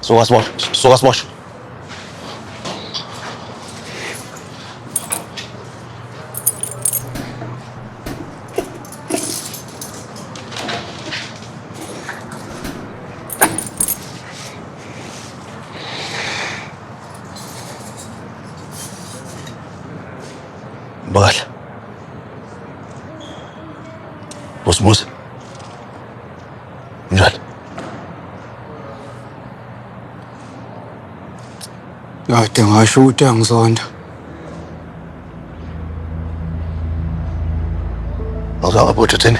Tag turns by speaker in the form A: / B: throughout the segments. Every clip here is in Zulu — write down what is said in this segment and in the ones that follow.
A: Suka sibosho. Bakal. Bos. Njalo.
B: Kade ngasho ukuthi angizonda.
A: Awuzange butho thini?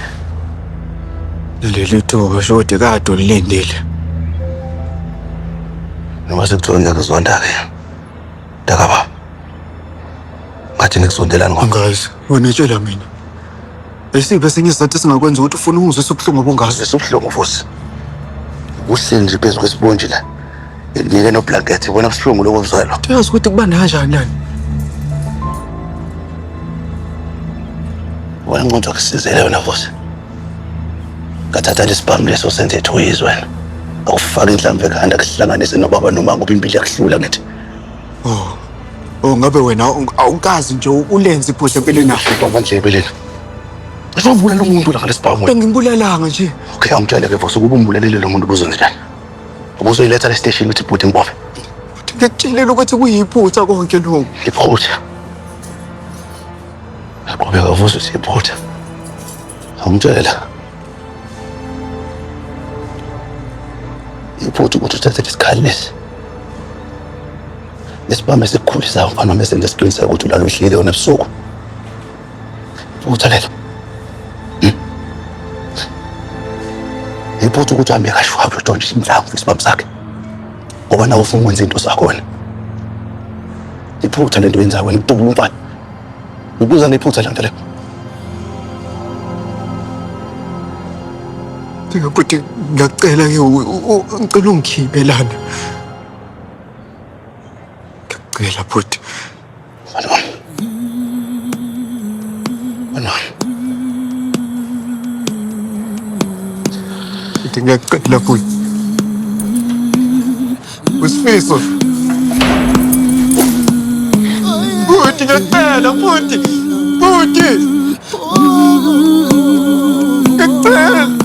B: Leli thoba shode kade ulindile.
A: Noma sekuthiwa ngiyakuzonda-ke. Ndakaba. Ngathi nikusondelani ngoba.
B: Angazi, wena tshela mina. Esiphi esinye isizathu singakwenza ukuthi ufune ungizwise ubuhlungu obungazi?
A: Ubuhlungu futhi. Uhleli nje phezu kwesibonje la. Nike no-blanket, ubona ubuhlungu lobo buzwelo.
B: Uyazi ukuthi kubanda kanjani lana?
A: Wena nqonto kusizele wena futhi. Ngathatha lesibhamu leso senze ethoyizi wena. Awufaka inhlamvu ekhanda kuhlanganise nobaba noma ngoba impilo yakuhlula ngithi.
B: Ngabe wena awukazi nje ulenze iphutha empilweni yakho.
A: Baba nje empilweni. Usovula lo muntu la ngalesibhamu wena.
B: Ngimbulalanga nje.
A: Okay, angitshele-ke futhi ukuba umbulelele lo muntu ubuzonjani. Ubuzoyiletha le station ukuthi ibhudi ngibophe.
B: Ngikutshelile ukuthi kuyiphutha konke lokho.
A: Iphutha. Aqhubeka futhi uthi iphutha. Angitshela. Iphutha ukuthi uthathe isikhali lesi. Lesibhamu esikukhulisayo mfana mase ngesiqiniseko ukuthi ulala uhlile wona ebusuku. Iphutha lelo. Iphutha ukuthi uhambe kashwaphi untshontshe inhlamvu isibhamu sakhe. Ngoba nawe ufuna ukwenza into zakho wena. Iphutha lento yenza wena ukutubula umfana. Ubuza nephutha lento leyo.
B: Ngikuthi ngiyacela ke ngicela ungikhiphe lana. Ngiyacela bhuti.
A: Mana.
B: Ngiyacela bhuti. Usifiso. Bhuti ngiyacela bhuti. Ngiyacela.